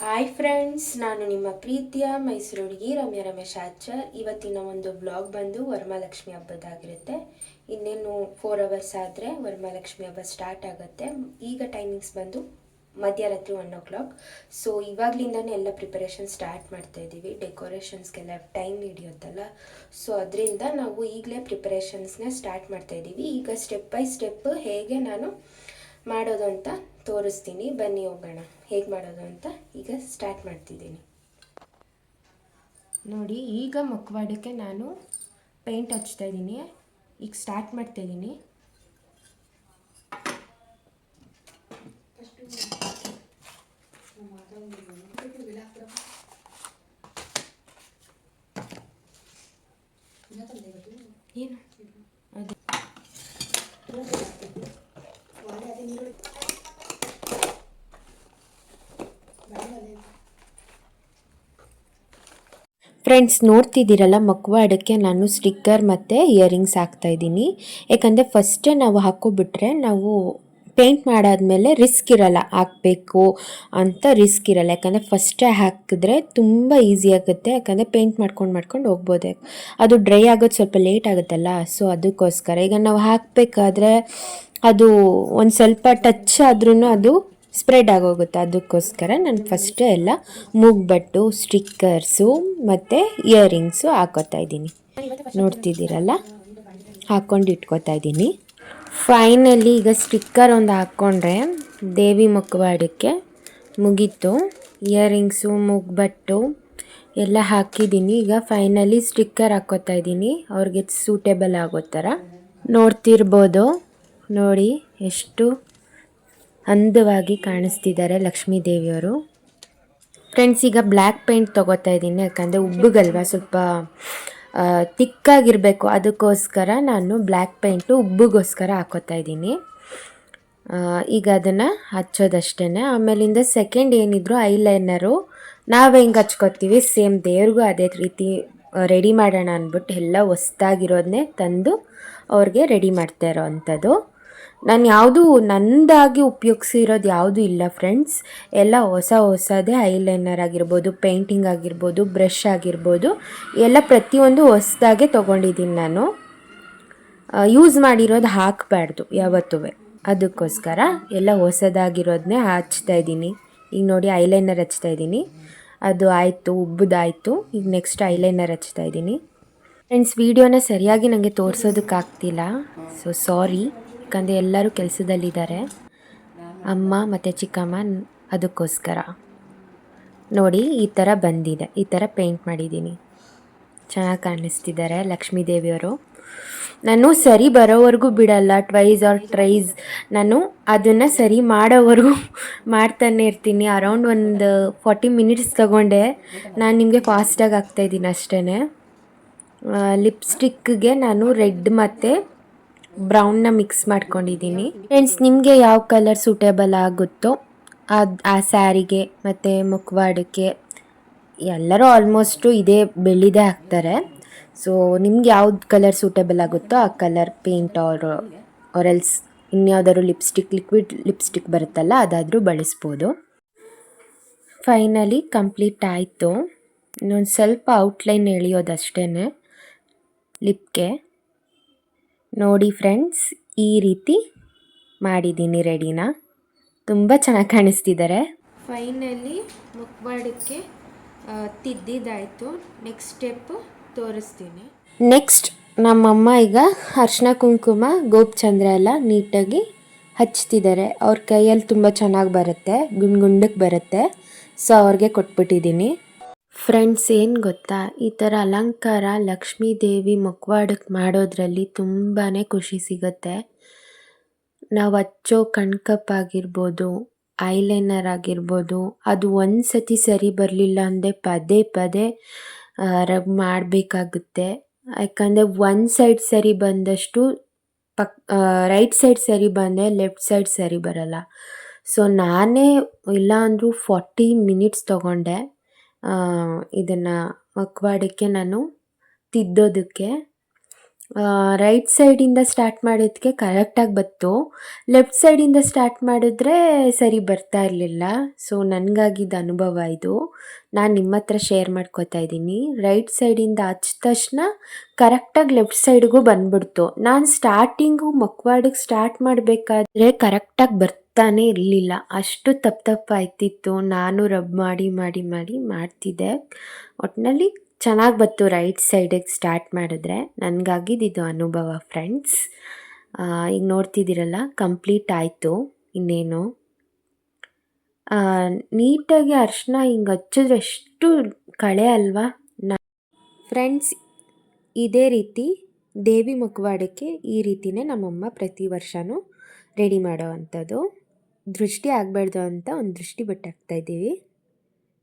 Hi friends, ನಾನು ನಿಮ್ಮ ಪ್ರೀತಿಯ ಮೈಸೂರು ಹುಡುಗಿ ರಮ್ಯಾ ರಮೇಶ್ ಆಚಾರ್. ಇವತ್ತಿನ ಒಂದು ಬ್ಲಾಗ್ ಬಂದು ವರಮಹಾಲಕ್ಷ್ಮಿ ಹಬ್ಬದಾಗಿರುತ್ತೆ. ಇನ್ನೇನು 4 ಅವರ್ಸ್ ಆದರೆ ವರಮಹಾಲಕ್ಷ್ಮಿ ಹಬ್ಬ ಸ್ಟಾರ್ಟ್ ಆಗುತ್ತೆ. ಈಗ ಟೈಮಿಂಗ್ಸ್ ಬಂದು ಮಧ್ಯರಾತ್ರಿ 1 o'clock. ಸೊ ಇವಾಗಲಿಂದನೇ ಎಲ್ಲ ಪ್ರಿಪರೇಷನ್ ಸ್ಟಾರ್ಟ್ ಮಾಡ್ತಾ ಇದ್ದೀವಿ. ಡೆಕೋರೇಷನ್ಸ್ಗೆಲ್ಲ ಟೈಮ್ ಹಿಡಿಯುತ್ತಲ್ಲ, ಸೊ ಅದರಿಂದ ನಾವು ಈಗಲೇ ಪ್ರಿಪರೇಷನ್ಸ್ನ ಸ್ಟಾರ್ಟ್ ಮಾಡ್ತಾ ಇದ್ದೀವಿ. ಈಗ ಸ್ಟೆಪ್ ಬೈ ಸ್ಟೆಪ್ ಹೇಗೆ ನಾನು ಮಾಡೋದು ಅಂತ ತೋರಿಸ್ತೀನಿ. ಬನ್ನಿ ಹೋಗೋಣ ಹೇಗೆ ಮಾಡೋದು ಅಂತ. ಈಗ ಸ್ಟಾರ್ಟ್ ಮಾಡ್ತಿದ್ದೀನಿ ನೋಡಿ. ಈಗ ಮುಖವಾಡಕ್ಕೆ ನಾನು ಪೇಂಟ್ ಹಚ್ತಾ ಇದ್ದೀನಿ. ಈಗ ಸ್ಟಾರ್ಟ್ ಮಾಡ್ತಾ ಇದ್ದೀನಿ. ಏನು ಅದು ಫ್ರೆಂಡ್ಸ್, ನೋಡ್ತಿದ್ದೀರಲ್ಲ, ಮುಖವಾಡಕ್ಕೆ ನಾನು ಸ್ಟಿಕ್ಕರ್ ಮತ್ತು ಇಯರಿಂಗ್ಸ್ ಹಾಕ್ತಾಯಿದ್ದೀನಿ. ಯಾಕಂದರೆ ಫಸ್ಟೇ ನಾವು ಹಾಕ್ಕೊಬಿಟ್ರೆ ನಾವು ಪೇಂಟ್ ಮಾಡಾದ್ಮೇಲೆ ರಿಸ್ಕ್ ಇರಲ್ಲ, ಹಾಕಬೇಕು ಅಂತ ರಿಸ್ಕ್ ಇರಲ್ಲ. ಯಾಕಂದರೆ ಫಸ್ಟೇ ಹಾಕಿದ್ರೆ ತುಂಬ ಈಸಿ ಆಗುತ್ತೆ. ಯಾಕಂದರೆ ಪೇಂಟ್ ಮಾಡ್ಕೊಂಡು ಹೋಗ್ಬೋದು. ಅದು ಡ್ರೈ ಆಗೋದು ಸ್ವಲ್ಪ ಲೇಟ್ ಆಗುತ್ತಲ್ಲ, ಸೊ ಅದಕ್ಕೋಸ್ಕರ. ಈಗ ನಾವು ಹಾಕಬೇಕಾದ್ರೆ ಅದು ಒಂದು ಸ್ವಲ್ಪ ಟಚ್ ಆದ್ರೂ ಅದು ಸ್ಪ್ರೆಡ್ ಆಗೋಗುತ್ತೆ. ಅದಕ್ಕೋಸ್ಕರ ನಾನು ಫಸ್ಟೇ ಎಲ್ಲ ಮೂಗ್ಬಟ್ಟು, ಸ್ಟಿಕ್ಕರ್ಸು ಮತ್ತು ಇಯರಿಂಗ್ಸು ಹಾಕೋತಾ ಇದ್ದೀನಿ. ನೋಡ್ತಿದ್ದೀರಲ್ಲ, ಹಾಕ್ಕೊಂಡು ಇಟ್ಕೋತಾ ಇದ್ದೀನಿ. ಫೈನಲಿ ಈಗ ಸ್ಟಿಕ್ಕರ್ ಒಂದು ಹಾಕ್ಕೊಂಡ್ರೆ ದೇವಿ ಮುಖವಾಡಕ್ಕೆ ಮುಗೀತು. ಇಯರಿಂಗ್ಸು, ಮೂಗ್ಬಟ್ಟು ಎಲ್ಲ ಹಾಕಿದ್ದೀನಿ. ಈಗ ಫೈನಲಿ ಸ್ಟಿಕ್ಕರ್ ಹಾಕ್ಕೋತಾ ಇದ್ದೀನಿ, ಅವ್ರಿಗೆ ಸೂಟೇಬಲ್ ಆಗೋ ಥರ. ನೋಡ್ತಿರ್ಬೋದು ನೋಡಿ, ಎಷ್ಟು ಅಂದವಾಗಿ ಕಾಣಿಸ್ತಿದ್ದಾರೆ ಲಕ್ಷ್ಮೀ ದೇವಿಯವರು. ಫ್ರೆಂಡ್ಸ್, ಈಗ ಬ್ಲ್ಯಾಕ್ ಪೇಂಟ್ ತೊಗೋತಾ ಇದ್ದೀನಿ. ಯಾಕಂದರೆ ಉಬ್ಬುಗಲ್ವ, ಸ್ವಲ್ಪ ತಿಕ್ಕಾಗಿರಬೇಕು. ಅದಕ್ಕೋಸ್ಕರ ನಾನು ಬ್ಲ್ಯಾಕ್ ಪೇಂಟು ಉಬ್ಬುಗೋಸ್ಕರ ಹಾಕೋತಾ ಇದ್ದೀನಿ. ಈಗ ಅದನ್ನು ಹಚ್ಚೋದಷ್ಟೇ. ಆಮೇಲಿಂದ ಸೆಕೆಂಡ್ ಏನಿದ್ರು ಐಲೈನರು ನಾವು ಹೆಂಗೆ ಹಚ್ಕೋತೀವಿ ಸೇಮ್ ದೇವ್ರಿಗೂ ಅದೇ ರೀತಿ ರೆಡಿ ಮಾಡೋಣ ಅಂದ್ಬಿಟ್ಟು ಎಲ್ಲ ಹೊಸ್ದಾಗಿರೋದನ್ನೇ ತಂದು ಅವ್ರಿಗೆ ರೆಡಿ ಮಾಡ್ತಾ ಇರೋ ಅಂಥದ್ದು. ನಾನು ಯಾವುದು ನನ್ನದಾಗಿ ಉಪಯೋಗಿಸಿರೋದು ಯಾವುದೂ ಇಲ್ಲ ಫ್ರೆಂಡ್ಸ್. ಎಲ್ಲ ಹೊಸದೇ ಐಲೈನರ್ ಆಗಿರ್ಬೋದು, ಪೇಂಟಿಂಗ್ ಆಗಿರ್ಬೋದು, ಬ್ರಷ್ ಆಗಿರ್ಬೋದು, ಎಲ್ಲ ಪ್ರತಿಯೊಂದು ಹೊಸದಾಗೆ ತೊಗೊಂಡಿದ್ದೀನಿ ನಾನು. ಯೂಸ್ ಮಾಡಿರೋದು ಹಾಕಬಾರ್ದು ಯಾವತ್ತೂ. ಅದಕ್ಕೋಸ್ಕರ ಎಲ್ಲ ಹೊಸದಾಗಿರೋದನ್ನೇ ಹಚ್ತಾ ಇದ್ದೀನಿ. ಈಗ ನೋಡಿ, ಐಲೈನರ್ ಹಚ್ತಾ ಇದ್ದೀನಿ. ಅದು ಆಯಿತು, ಉಬ್ಬುದಾಯಿತು. ಈಗ ನೆಕ್ಸ್ಟ್ ಐಲೈನರ್ ಹಚ್ತಾ ಇದ್ದೀನಿ. ಫ್ರೆಂಡ್ಸ್, ವೀಡಿಯೋನ ಸರಿಯಾಗಿ ನನಗೆ ತೋರಿಸೋದಕ್ಕಾಗ್ತಿಲ್ಲ, ಸೊ ಸಾರಿ. ಯಾಕಂದರೆ ಎಲ್ಲರೂ ಕೆಲಸದಲ್ಲಿದ್ದಾರೆ, ಅಮ್ಮ ಮತ್ತು ಚಿಕ್ಕಮ್ಮ. ಅದಕ್ಕೋಸ್ಕರ ನೋಡಿ, ಈ ಥರ ಬಂದಿದೆ. ಈ ಥರ ಪೇಂಟ್ ಮಾಡಿದ್ದೀನಿ. ಚೆನ್ನಾಗಿ ಕಾಣಿಸ್ತಿದ್ದಾರೆ ಲಕ್ಷ್ಮೀ ದೇವಿಯವರು. ನಾನು ಸರಿ ಬರೋವರೆಗೂ ಬಿಡಲ್ಲ. ಟ್ವೈಸ್ ಆರ್ ಟ್ರೈಸ್ ನಾನು ಅದನ್ನು ಸರಿ ಮಾಡೋವರೆಗೂ ಮಾಡ್ತಾನೆ ಇರ್ತೀನಿ. ಅರೌಂಡ್ ಒಂದು 40 ಮಿನಿಟ್ಸ್ ತೊಗೊಂಡೆ. ನಾನು ನಿಮಗೆ ಫಾಸ್ಟಾಗಿ ಹಾಕ್ತಾಯಿದ್ದೀನಿ ಅಷ್ಟೇ. ಲಿಪ್ಸ್ಟಿಕ್ಗೆ ನಾನು ರೆಡ್ ಮತ್ತು ಬ್ರೌನ್ನ ಮಿಕ್ಸ್ ಮಾಡ್ಕೊಂಡಿದ್ದೀನಿ. ಫ್ರೆಂಡ್ಸ್, ನಿಮಗೆ ಯಾವ ಕಲರ್ ಸೂಟೇಬಲ್ ಆಗುತ್ತೋ ಆ ಸ್ಯಾರಿಗೆ ಮತ್ತು ಮುಖವಾಡಕ್ಕೆ ಎಲ್ಲರೂ ಆಲ್ಮೋಸ್ಟು ಇದೇ ಬೆಳ್ಳಿದೇ ಹಾಕ್ತಾರೆ. ಸೊ ನಿಮ್ಗೆ ಯಾವ್ದು ಕಲರ್ ಸೂಟೇಬಲ್ ಆಗುತ್ತೋ ಆ ಕಲರ್ ಪೇಂಟ್ ಆರ್ ಎಲ್ಸ್ ಇನ್ಯಾವುದಾದ್ರು ಲಿಪ್ಸ್ಟಿಕ್, ಲಿಕ್ವಿಡ್ ಲಿಪ್ಸ್ಟಿಕ್ ಬರುತ್ತಲ್ಲ, ಅದಾದರೂ ಬಳಸ್ಬೋದು. ಫೈನಲಿ ಕಂಪ್ಲೀಟ್ ಆಯಿತು. ಇನ್ನೊಂದು ಸ್ವಲ್ಪ ಔಟ್ಲೈನ್ ಎಳೆಯೋದಷ್ಟೇ ಲಿಪ್ಗೆ. ನೋಡಿ ಫ್ರೆಂಡ್ಸ್, ಈ ರೀತಿ ಮಾಡಿದ್ದೀನಿ ರೆಡಿನ. ತುಂಬ ಚೆನ್ನಾಗಿ ಕಾಣಿಸ್ತಿದ್ದಾರೆ. ಫೈನಲಿ ಮುಖವಾಡಕ್ಕೆ ತಿದ್ದಿದ್ದಾಯಿತು. ನೆಕ್ಸ್ಟ್ ಸ್ಟೆಪ್ಪು ತೋರಿಸ್ತೀನಿ. ನೆಕ್ಸ್ಟ್ ನಮ್ಮಮ್ಮ ಈಗ ಅರ್ಶಿನ ಕುಂಕುಮ ಗೋಪಚಂದ್ರ ಎಲ್ಲ ನೀಟಾಗಿ ಹಚ್ತಿದ್ದಾರೆ. ಅವ್ರ ಕೈಯಲ್ಲಿ ತುಂಬ ಚೆನ್ನಾಗಿ ಬರುತ್ತೆ, ಗುಂಡಕ್ಕೆ ಬರುತ್ತೆ. ಸೊ ಅವ್ರಿಗೆ ಕೊಟ್ಬಿಟ್ಟಿದ್ದೀನಿ. ಫ್ರೆಂಡ್ಸ್, ಏನು ಗೊತ್ತಾ, ಈ ಥರ ಅಲಂಕಾರ ಲಕ್ಷ್ಮೀ ದೇವಿ ಮುಖವಾಡಕ್ಕೆ ಮಾಡೋದ್ರಲ್ಲಿ ತುಂಬಾ ಖುಷಿ ಸಿಗುತ್ತೆ. ನಾವು ಹಚ್ಚೋ ಕಣ್ಕಪ್ ಆಗಿರ್ಬೋದು, ಐಲೈನರ್ ಆಗಿರ್ಬೋದು, ಅದು ಒಂದು ಸತಿ ಸರಿ ಬರಲಿಲ್ಲ ಅಂದರೆ ಪದೇ ಪದೇ ರಬ್ ಮಾಡಬೇಕಾಗುತ್ತೆ. ಯಾಕಂದರೆ ಒಂದು ಸೈಡ್ ಸರಿ ಬಂದಷ್ಟು ರೈಟ್ ಸೈಡ್ ಸರಿ ಬಂದರೆ ಲೆಫ್ಟ್ ಸೈಡ್ ಸರಿ ಬರಲ್ಲ. ಸೊ ನಾನೇ ಇಲ್ಲ ಅಂದರೂ 40 ಮಿನಿಟ್ಸ್ ತೊಗೊಂಡೆ ಇದನ್ನು ಮುಖವಾಡಕ್ಕೆ ನಾನು ತಿದ್ದೋದಕ್ಕೆ. ರೈಟ್ ಸೈಡಿಂದ ಸ್ಟಾರ್ಟ್ ಮಾಡಿದ್ದಕ್ಕೆ ಕರೆಕ್ಟಾಗಿ ಬಂತು. ಲೆಫ್ಟ್ ಸೈಡಿಂದ ಸ್ಟಾರ್ಟ್ ಮಾಡಿದ್ರೆ ಸರಿ ಬರ್ತಾ ಇರಲಿಲ್ಲ. ಸೊ ನನಗಾಗಿದ್ದ ಅನುಭವ ಇದು. ನಾನು ನಿಮ್ಮ ಹತ್ರ ಶೇರ್ ಮಾಡ್ಕೋತಾ ಇದ್ದೀನಿ. ರೈಟ್ ಸೈಡಿಂದ ಹಚ್ಚಿದ ತಕ್ಷಣ ಕರೆಕ್ಟಾಗಿ ಲೆಫ್ಟ್ ಸೈಡ್ಗೂ ಬಂದ್ಬಿಡ್ತು. ನಾನು ಸ್ಟಾರ್ಟಿಂಗು ಮಕ್ವಾಡಿಗೆ ಸ್ಟಾರ್ಟ್ ಮಾಡಬೇಕಾದ್ರೆ ಕರೆಕ್ಟಾಗಿ ಬರ್ತಾನೆ ಇರಲಿಲ್ಲ. ಅಷ್ಟು ತಪ್ಪಾಯ್ತಿತ್ತು. ನಾನು ರಬ್ ಮಾಡಿ ಮಾಡಿ ಮಾಡಿ ಮಾಡ್ತಿದ್ದೆ. ಒಟ್ಟಿನಲ್ಲಿ ಚೆನ್ನಾಗಿ ಬಂತು ರೈಟ್ ಸೈಡಿಗೆ ಸ್ಟಾರ್ಟ್ ಮಾಡಿದ್ರೆ. ನನಗಾಗಿದ್ದು ಅನುಭವ ಫ್ರೆಂಡ್ಸ್. ಈಗ ನೋಡ್ತಿದ್ದೀರಲ್ಲ, ಕಂಪ್ಲೀಟ್ ಆಯಿತು. ಇನ್ನೇನು ನೀಟಾಗಿ ಅರಿಶಿನ ಹಿಂಗೆ ಹಚ್ಚಿದ್ರೆ ಎಷ್ಟು ಕಳೆ ಅಲ್ವಾ ಫ್ರೆಂಡ್ಸ್. ಇದೇ ರೀತಿ ದೇವಿ ಮುಖವಾಡಕ್ಕೆ ಈ ರೀತಿಯೇ ನಮ್ಮಮ್ಮ ಪ್ರತಿ ವರ್ಷವೂ ರೆಡಿ ಮಾಡೋ ಅಂಥದ್ದು. ದೃಷ್ಟಿ ಆಗಬಾರ್ದು ಅಂತ ಒಂದು ದೃಷ್ಟಿ ಬಟ್ಟೆ ಹಾಕ್ತಾಯಿದ್ದೀವಿ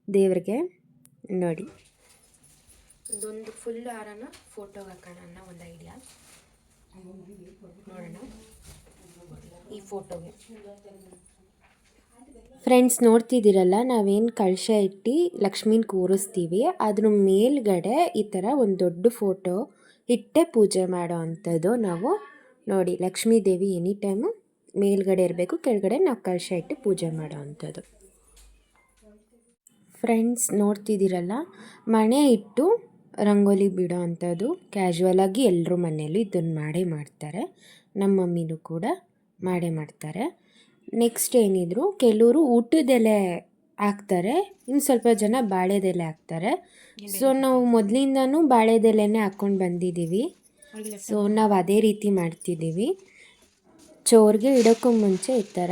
ದೇವ್ರಿಗೆ. ನೋಡಿ, ಇದೊಂದು ಫುಲ್ ಹಾರನ ಫೋಟೋಗೆ ಹಾಕೋಣ ಅನ್ನೋ ಒಂದು ಐಡಿಯಾ. ನೋಡೋಣ ಈ ಫೋಟೋಗೆ. ಫ್ರೆಂಡ್ಸ್ ನೋಡ್ತಿದ್ದೀರಲ್ಲ, ನಾವೇನು ಕಳಶ ಇಟ್ಟು ಲಕ್ಷ್ಮೀನ ಕೂರಿಸ್ತೀವಿ, ಅದ್ರ ಮೇಲ್ಗಡೆ ಈ ಥರ ಒಂದು ದೊಡ್ಡ ಫೋಟೋ ಇಟ್ಟೆ ಪೂಜೆ ಮಾಡೋ ಅಂಥದ್ದು ನಾವು. ನೋಡಿ, ಲಕ್ಷ್ಮೀ ದೇವಿ ಎನಿ ಟೈಮು ಮೇಲ್ಗಡೆ ಇರಬೇಕು, ಕೆಳಗಡೆ ನಾವು ಕಳಶ ಇಟ್ಟು ಪೂಜೆ ಮಾಡೋ ಅಂಥದ್ದು. ಫ್ರೆಂಡ್ಸ್ ನೋಡ್ತಿದ್ದೀರಲ್ಲ, ಮಣೆ ಇಟ್ಟು ರಂಗೋಲಿ ಬಿಡೋ ಅಂಥದ್ದು ಕ್ಯಾಶುವಲಾಗಿ ಎಲ್ಲರೂ ಮನೆಯಲ್ಲೂ ಇದನ್ನು ಮಾಡೇ ಮಾಡ್ತಾರೆ. ನಮ್ಮ ಮಮ್ಮಿನೂ ಕೂಡ ಮಾಡೇ ಮಾಡ್ತಾರೆ. ನೆಕ್ಸ್ಟ್ ಏನಿದ್ರು ಕೆಲವರು ಊಟದೆಲೆ ಹಾಕ್ತಾರೆ, ಇನ್ನು ಸ್ವಲ್ಪ ಜನ ಬಾಳೆದೆಲೆ ಹಾಕ್ತಾರೆ. ಸೊ ನಾವು ಮೊದಲಿಂದನೂ ಬಾಳೆದೆಲೆನೇ ಹಾಕ್ಕೊಂಡು ಬಂದಿದ್ದೀವಿ. ಸೊ ನಾವು ಅದೇ ರೀತಿ ಮಾಡ್ತಿದ್ದೀವಿ. ಚೋರಿಗೆ ಇಡೋಕ್ಕೂ ಮುಂಚೆ ಈ ಥರ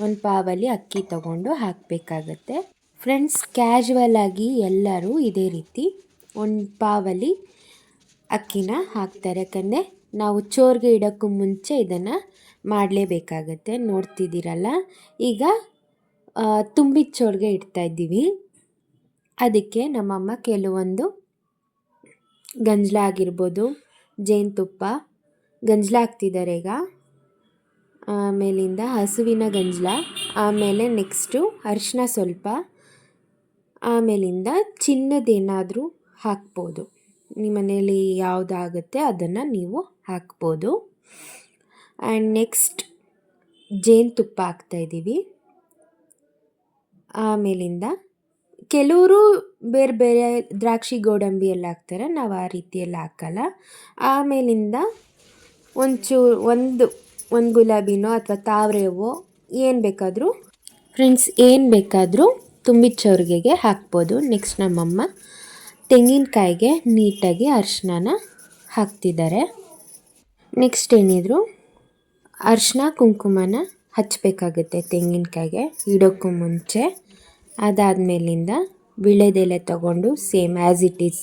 ಒಂದು ಪಾವಲ್ಲಿ ಅಕ್ಕಿ ತಗೊಂಡು ಹಾಕಬೇಕಾಗತ್ತೆ. ಫ್ರೆಂಡ್ಸ್ ಕ್ಯಾಶುವಲಾಗಿ ಎಲ್ಲರೂ ಇದೇ ರೀತಿ ಒಂದು ಪಾವಲ್ಲಿ ಅಕ್ಕಿನ ಹಾಕ್ತಾರೆ. ಯಾಕಂದರೆ ನಾವು ಚೋರಿಗೆ ಇಡೋಕ್ಕೂ ಮುಂಚೆ ಇದನ್ನು ಮಾಡಲೇಬೇಕಾಗತ್ತೆ. ನೋಡ್ತಿದ್ದೀರಲ್ಲ, ಈಗ ತುಂಬಿದ ಚೋರಿಗೆ ಇಡ್ತಾಯಿದ್ದೀವಿ. ಅದಕ್ಕೆ ನಮ್ಮಮ್ಮ ಕೆಲವೊಂದು ಗಂಜಲ ಆಗಿರ್ಬೋದು, ಜೇನುತುಪ್ಪ ಗಂಜಲ ಹಾಕ್ತಿದ್ದಾರೆ ಈಗ. ಆಮೇಲಿಂದ ಹಸುವಿನ ಗಂಜಲ, ಆಮೇಲೆ ನೆಕ್ಸ್ಟು ಅರಿಶಿನ ಸ್ವಲ್ಪ, ಆಮೇಲಿಂದ ಚಿನ್ನದೇನಾದರೂ ಹಾಕ್ಬೋದು. ನಿಮ್ಮ ಮನೇಲಿ ಯಾವುದಾಗುತ್ತೆ ಅದನ್ನು ನೀವು ಹಾಕ್ಬೋದು. ಆ್ಯಂಡ್ ನೆಕ್ಸ್ಟ್ ಜೇನುತುಪ್ಪ ಹಾಕ್ತಾಯಿದ್ದೀವಿ. ಆಮೇಲಿಂದ ಕೆಲವರು ಬೇರೆ ಬೇರೆ ದ್ರಾಕ್ಷಿ ಗೋಡಂಬಿ ಎಲ್ಲ ಹಾಕ್ತಾರೆ, ನಾವು ಆ ರೀತಿಯೆಲ್ಲ ಹಾಕಲ್ಲ. ಆಮೇಲಿಂದ ಒಂದು ಗುಲಾಬಿನೋ ಅಥವಾ ತಾವರೆ ಹೂವೋ ಏನು ಬೇಕಾದರೂ ಫ್ರೆಂಡ್ಸ್ ಏನು ಬೇಕಾದರೂ ತುಂಬಿದ ಚೌರಿಗೆಗೆ ಹಾಕ್ಬೋದು. ನೆಕ್ಸ್ಟ್ ನಮ್ಮಮ್ಮ ತೆಂಗಿನಕಾಯಿಗೆ ನೀಟಾಗಿ ಅರಿಶಿನ ಹಾಕ್ತಿದ್ದಾರೆ. ನೆಕ್ಸ್ಟ್ ಏನಿದ್ರು ಅರಿಶಿನ ಕುಂಕುಮನ ಹಚ್ಚಬೇಕಾಗುತ್ತೆ ತೆಂಗಿನಕಾಯಿಗೆ ಇಡೋಕ್ಕೂ ಮುಂಚೆ. ಅದಾದಮೇಲಿಂದ ವೀಳ್ಯದೆಲೆ ತೊಗೊಂಡು same as it is.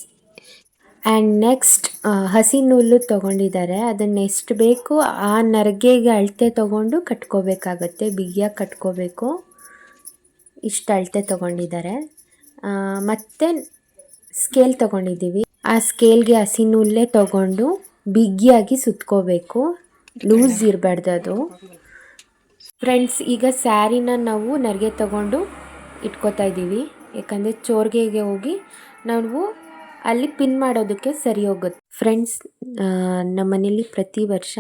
And next ಹಸಿ ನೂಲು ತೊಗೊಂಡಿದ್ದಾರೆ. ಅದನ್ನು ಎಷ್ಟು ಬೇಕು ಆ ನರಿಗೆಗೆ ಅಳತೆ ತೊಗೊಂಡು ಕಟ್ಕೋಬೇಕಾಗತ್ತೆ, ಬಿಗಿಯಾಗಿ ಕಟ್ಕೋಬೇಕು. ಇಷ್ಟು ಅಳತೆ ತೊಗೊಂಡಿದ್ದಾರೆ. ಮತ್ತು ಸ್ಕೇಲ್ ತೊಗೊಂಡಿದ್ದೀವಿ. ಆ ಸ್ಕೇಲ್ಗೆ ಹಸಿ ನೂಲೇ ತೊಗೊಂಡು ಬಿಗಿಯಾಗಿ ಸುತ್ಕೋಬೇಕು, ಲೂಸ್ ಇರಬಾರ್ದು ಅದು. ಫ್ರೆಂಡ್ಸ್ ಈಗ ಸ್ಯಾರಿನ ನಾವು ನರಿಗೆ ತೊಗೊಂಡು ಇಟ್ಕೋತಾ ಇದ್ದೀವಿ. ಯಾಕಂದರೆ ಚೋರಿಗೆಗೆ ಹೋಗಿ ನಾವು ಅಲ್ಲಿ ಪಿನ್ ಮಾಡೋದಕ್ಕೆ ಸರಿ ಹೋಗುತ್ತೆ. ಫ್ರೆಂಡ್ಸ್ ನಮ್ಮ ಮನೇಲಿ ಪ್ರತಿ ವರ್ಷ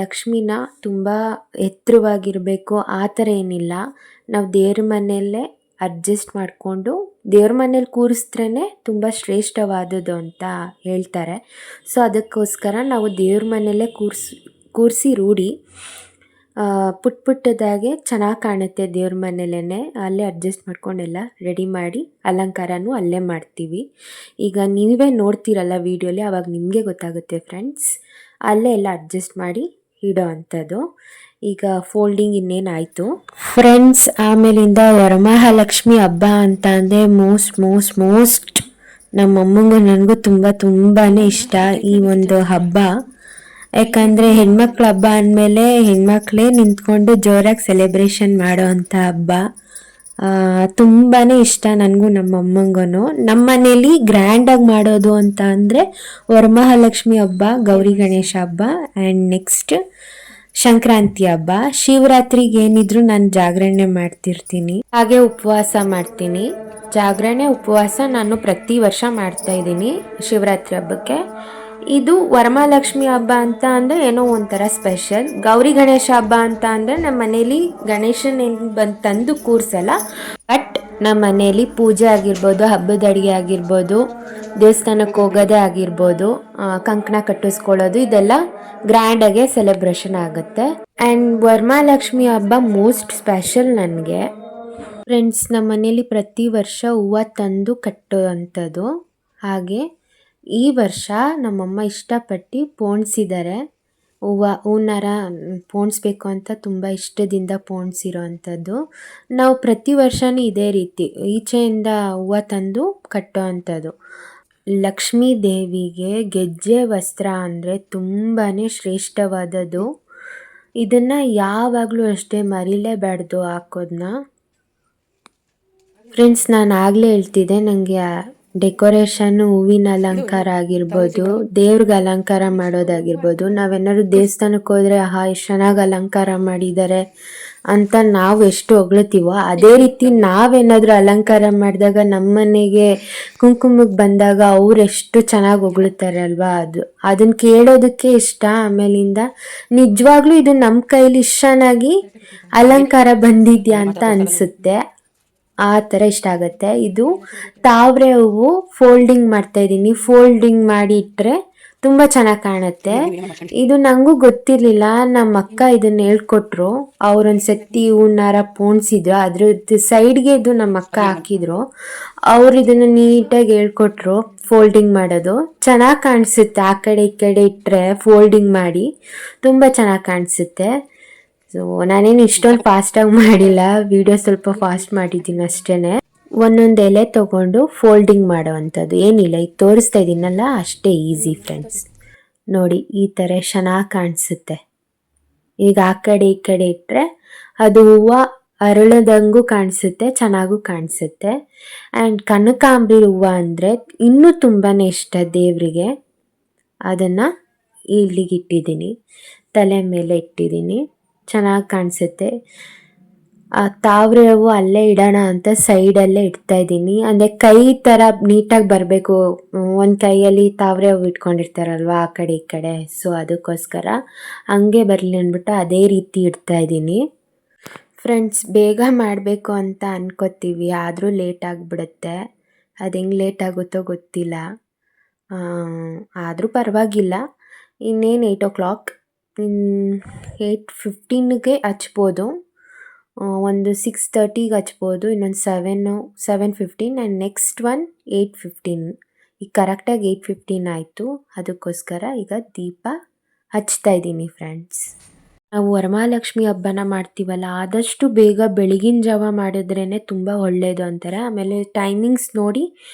ಲಕ್ಷ್ಮಿನ ತುಂಬ ಎತ್ತರವಾಗಿರಬೇಕು ಆ ಥರ ಏನಿಲ್ಲ. ನಾವು ದೇವ್ರ ಮನೆಯಲ್ಲೇ ಅಡ್ಜಸ್ಟ್ ಮಾಡಿಕೊಂಡು ದೇವ್ರ ಮನೇಲಿ ಕೂರಿಸಿದ್ರೇ ತುಂಬ ಶ್ರೇಷ್ಠವಾದದ್ದು ಅಂತ ಹೇಳ್ತಾರೆ. ಸೊ ಅದಕ್ಕೋಸ್ಕರ ನಾವು ದೇವ್ರ ಮನೆಯಲ್ಲೇ ಕೂರಿಸಿ ರೂಢಿ. ಪುಟ್ಟದಾಗೆ ಚೆನ್ನಾಗಿ ಕಾಣುತ್ತೆ ದೇವ್ರ ಮನೆಯಲ್ಲೇ. ಅಲ್ಲೇ ಅಡ್ಜಸ್ಟ್ ಮಾಡ್ಕೊಂಡೆಲ್ಲ ರೆಡಿ ಮಾಡಿ ಅಲಂಕಾರನೂ ಅಲ್ಲೇ ಮಾಡ್ತೀವಿ. ಈಗ ನೀವೇ ನೋಡ್ತೀರಲ್ಲ ವೀಡಿಯೋಲಿ, ಆವಾಗ ನಿಮಗೆ ಗೊತ್ತಾಗುತ್ತೆ ಫ್ರೆಂಡ್ಸ್. ಅಲ್ಲೇ ಎಲ್ಲ ಅಡ್ಜಸ್ಟ್ ಮಾಡಿ ಇಡೋ ಅಂಥದ್ದು. ಈಗ ಫೋಲ್ಡಿಂಗ್ ಇನ್ನೇನಾಯಿತು ಫ್ರೆಂಡ್ಸ್. ಆಮೇಲಿಂದ ವರಮಹಾಲಕ್ಷ್ಮಿ ಹಬ್ಬ ಅಂತ ಅಂದರೆ ಮೋಸ್ಟ್ ನಮ್ಮಮ್ಮಂಗೂ ನನಗೂ ತುಂಬಾ ಇಷ್ಟ ಈ ಒಂದು ಹಬ್ಬ. ಯಾಕಂದರೆ ಹೆಣ್ಮಕ್ಳ ಹಬ್ಬ ಅಂದಮೇಲೆ ಹೆಣ್ಮಕ್ಳೇ ನಿಂತ್ಕೊಂಡು ಜೋರಾಗಿ ಸೆಲೆಬ್ರೇಷನ್ ಮಾಡೋ ಅಂಥ ಹಬ್ಬ. ತುಂಬಾ ಇಷ್ಟ ನನಗೂ ನಮ್ಮ ಅಮ್ಮಂಗೂ. ನಮ್ಮ ಮನೇಲಿ ಗ್ರ್ಯಾಂಡಾಗಿ ಮಾಡೋದು ಅಂತ ಅಂದರೆ ವರಮಹಾಲಕ್ಷ್ಮಿ ಹಬ್ಬ, ಗೌರಿ ಗಣೇಶ ಹಬ್ಬ ಆ್ಯಂಡ್ ನೆಕ್ಸ್ಟ್ ಸಂಕ್ರಾಂತಿ ಹಬ್ಬ. ಶಿವರಾತ್ರಿಗೆ ಏನಿದ್ರು ನಾನು ಜಾಗರಣೆ ಮಾಡ್ತಿರ್ತೀನಿ, ಹಾಗೆ ಉಪವಾಸ ಮಾಡ್ತೀನಿ. ಜಾಗರಣೆ ಉಪವಾಸ ನಾನು ಪ್ರತಿ ವರ್ಷ ಮಾಡ್ತಾಯಿದ್ದೀನಿ ಶಿವರಾತ್ರಿ ಹಬ್ಬಕ್ಕೆ. ಇದು ವರಮಹಾಲಕ್ಷ್ಮಿ ಹಬ್ಬ ಅಂತ ಅಂದರೆ ಏನೋ ಒಂಥರ ಸ್ಪೆಷಲ್. ಗೌರಿ ಗಣೇಶ ಹಬ್ಬ ಅಂತ ಅಂದರೆ ನಮ್ಮ ಮನೇಲಿ ಗಣೇಶನ ಬಂದು ತಂದು ಕೂರಿಸಲ್ಲ, ಬಟ್ ನಮ್ಮ ಮನೇಲಿ ಪೂಜೆ ಆಗಿರ್ಬೋದು, ಹಬ್ಬದ ಅಡುಗೆ ಆಗಿರ್ಬೋದು, ದೇವಸ್ಥಾನಕ್ಕೆ ಹೋಗೋದೇ ಆಗಿರ್ಬೋದು, ಕಂಕಣ ಕಟ್ಟಿಸ್ಕೊಳ್ಳೋದು, ಇದೆಲ್ಲ ಗ್ರ್ಯಾಂಡಾಗೆ ಸೆಲೆಬ್ರೇಷನ್ ಆಗುತ್ತೆ. ಆ್ಯಂಡ್ ವರಮಹಾಲಕ್ಷ್ಮಿ ಹಬ್ಬ ಮೋಸ್ಟ್ ಸ್ಪೆಷಲ್ ನನಗೆ. ಫ್ರೆಂಡ್ಸ್, ನಮ್ಮ ಮನೇಲಿ ಪ್ರತಿ ವರ್ಷ ಹೂವು ತಂದು ಕಟ್ಟೋ ಅಂಥದ್ದು. ಹಾಗೆ ಈ ವರ್ಷ ನಮ್ಮಮ್ಮ ಇಷ್ಟಪಟ್ಟು ಪೋಣಿಸಿದ್ದಾರೆ. ಹೂನಾರ ಪೋಣಿಸ್ಬೇಕು ಅಂತ ತುಂಬ ಇಷ್ಟದಿಂದ ಪೋಣಿಸಿರೋ ಅಂಥದ್ದು. ನಾವು ಪ್ರತಿ ವರ್ಷವೂ ಇದೇ ರೀತಿ ಈಚೆಯಿಂದ ಹೂವು ತಂದು ಕಟ್ಟೋ ಅಂಥದ್ದು. ಲಕ್ಷ್ಮೀ ದೇವಿಗೆ ಗೆಜ್ಜೆ ವಸ್ತ್ರ ಅಂದರೆ ತುಂಬಾ ಶ್ರೇಷ್ಠವಾದದ್ದು. ಇದನ್ನು ಯಾವಾಗಲೂ ಅಷ್ಟೇ ಮರಿಲೇಬಾರ್ದು ಹಾಕೋದನ್ನ. ಫ್ರೆಂಡ್ಸ್, ನಾನು ಆಗಲೇ ಹೇಳ್ತಿದ್ದೆ, ನನಗೆ ಡೆಕೋರೇಷನ್ನು, ಹೂವಿನ ಅಲಂಕಾರ ಆಗಿರ್ಬೋದು, ದೇವ್ರಿಗೆ ಅಲಂಕಾರ ಮಾಡೋದಾಗಿರ್ಬೋದು, ನಾವೇನಾದ್ರು ದೇವಸ್ಥಾನಕ್ಕೆ ಹೋದರೆ ಎಷ್ಟು ಚೆನ್ನಾಗಿ ಅಲಂಕಾರ ಮಾಡಿದ್ದಾರೆ ಅಂತ ನಾವು ಎಷ್ಟು ಹೊಗಳ್ತೀವೋ, ಅದೇ ರೀತಿ ನಾವೇನಾದರೂ ಅಲಂಕಾರ ಮಾಡಿದಾಗ ನಮ್ಮ ಮನೆಗೆ ಕುಂಕುಮಕ್ಕೆ ಬಂದಾಗ ಅವ್ರು ಎಷ್ಟು ಚೆನ್ನಾಗಿ ಹೊಗಳ್ತಾರೆ ಅಲ್ವಾ, ಅದನ್ನು ಕೇಳೋದಕ್ಕೆ ಇಷ್ಟ. ಆಮೇಲಿಂದ ನಿಜವಾಗ್ಲೂ ಇದು ನಮ್ಮ ಕೈಲಿ ಇಷ್ಟು ಚೆನ್ನಾಗಿ ಅಲಂಕಾರ ಬಂದಿದ್ಯಾ ಅಂತ ಅನಿಸುತ್ತೆ. ಆ ಥರ ಇಷ್ಟ ಆಗುತ್ತೆ. ಇದು ತಾವರೆ ಹೂವು ಫೋಲ್ಡಿಂಗ್ ಮಾಡ್ತಾಯಿದ್ದೀನಿ. ಫೋಲ್ಡಿಂಗ್ ಮಾಡಿ ಇಟ್ಟರೆ ತುಂಬ ಚೆನ್ನಾಗಿ ಕಾಣುತ್ತೆ. ಇದು ನನಗೂ ಗೊತ್ತಿರಲಿಲ್ಲ, ನಮ್ಮ ಅಕ್ಕ ಇದನ್ನು ಹೇಳ್ಕೊಟ್ರು. ಅವರೊಂದು ಸತಿ ಹೂನಾರ ಪೋಣಿಸಿದ್ರು, ಅದ್ರದ್ದು ಸೈಡ್ಗೆ ಇದು ನಮ್ಮ ಅಕ್ಕ ಹಾಕಿದ್ರು. ಅವ್ರು ಇದನ್ನು ನೀಟಾಗಿ ಹೇಳ್ಕೊಟ್ರು ಫೋಲ್ಡಿಂಗ್ ಮಾಡೋದು. ಚೆನ್ನಾಗಿ ಕಾಣಿಸುತ್ತೆ, ಆ ಕಡೆ ಈ ಕಡೆ ಇಟ್ಟರೆ ಫೋಲ್ಡಿಂಗ್ ಮಾಡಿ ತುಂಬ ಚೆನ್ನಾಗಿ ಕಾಣಿಸುತ್ತೆ. ಸೊ ನಾನೇನು ಇಷ್ಟೊಂದು ಫಾಸ್ಟಾಗಿ ಮಾಡಿಲ್ಲ, ವಿಡಿಯೋ ಸ್ವಲ್ಪ ಫಾಸ್ಟ್ ಮಾಡಿದ್ದೀನಿ ಅಷ್ಟೇ. ಒಂದೊಂದು ಎಲೆ ತೊಗೊಂಡು ಫೋಲ್ಡಿಂಗ್ ಮಾಡೋ ಅಂಥದ್ದು ಏನಿಲ್ಲ, ಈಗ ತೋರಿಸ್ತಾ ಇದ್ದೀನಲ್ಲ ಅಷ್ಟೇ ಈಸಿ ಫ್ರೆಂಡ್ಸ್. ನೋಡಿ, ಈ ಥರ ಚೆನ್ನಾಗಿ ಕಾಣಿಸುತ್ತೆ. ಈಗ ಆ ಕಡೆ ಈ ಕಡೆ ಇಟ್ಟರೆ ಅದು ಹೂವು ಅರಳದಂಗೂ ಕಾಣಿಸುತ್ತೆ, ಚೆನ್ನಾಗೂ ಕಾಣಿಸುತ್ತೆ. ಆ್ಯಂಡ್ ಕನಕಾಂಬರಿ ಹೂವು ಅಂದರೆ ಇನ್ನೂ ತುಂಬಾ ಇಷ್ಟ ದೇವರಿಗೆ. ಅದನ್ನು ಇಲ್ಲಿಗೆ ಇಟ್ಟಿದ್ದೀನಿ, ತಲೆ ಮೇಲೆ ಇಟ್ಟಿದ್ದೀನಿ, ಚೆನ್ನಾಗಿ ಕಾಣಿಸುತ್ತೆ. ತಾವರೆ ಹೂವು ಅಲ್ಲೇ ಇಡೋಣ ಅಂತ ಸೈಡಲ್ಲೇ ಇಡ್ತಾಯಿದ್ದೀನಿ. ಅಂದರೆ ಕೈ ಥರ ನೀಟಾಗಿ ಬರಬೇಕು, ಒಂದು ಕೈಯಲ್ಲಿ ತಾವರೆ ಹೂವು ಇಟ್ಕೊಂಡಿರ್ತಾರಲ್ವ ಆ ಕಡೆ ಈ ಕಡೆ, ಸೊ ಅದಕ್ಕೋಸ್ಕರ ಹಂಗೆ ಬರಲಿ ಅಂದ್ಬಿಟ್ಟು ಅದೇ ರೀತಿ ಇಡ್ತಾಯಿದ್ದೀನಿ. ಫ್ರೆಂಡ್ಸ್, ಬೇಗ ಮಾಡಬೇಕು ಅಂತ ಅನ್ಕೋತೀವಿ, ಆದರೂ ಲೇಟ್ ಆಗಿಬಿಡುತ್ತೆ. ಅದು ಹೆಂಗೆ ಲೇಟ್ ಆಗುತ್ತೋ ಗೊತ್ತಿಲ್ಲ, ಆದರೂ ಪರವಾಗಿಲ್ಲ. ಇನ್ನೇನು 8:00, 8:15ಗೆ ಹಚ್ಬೋದು, ಒಂದು 6:30ಗೆ ಹಚ್ಬೋದು, ಇನ್ನೊಂದು 7:15 ಆ್ಯಂಡ್ ನೆಕ್ಸ್ಟ್ ಒನ್ 8:15. ಈಗ ಕರೆಕ್ಟಾಗಿ 8:15 ಆಯಿತು. ಅದಕ್ಕೋಸ್ಕರ ಈಗ ದೀಪ ಹಚ್ತಾ ಇದ್ದೀನಿ ಫ್ರೆಂಡ್ಸ್. ನಾವು ವರಮಹಾಲಕ್ಷ್ಮಿ ಹಬ್ಬನ ಮಾಡ್ತೀವಲ್ಲ, ಆದಷ್ಟು ಬೇಗ ಬೆಳಗಿನ ಜಾವ ಮಾಡಿದ್ರೇ ತುಂಬ ಒಳ್ಳೆಯದು ಅಂತಾರೆ. ಆಮೇಲೆ ಟೈಮಿಂಗ್ಸ್ ನೋಡಿ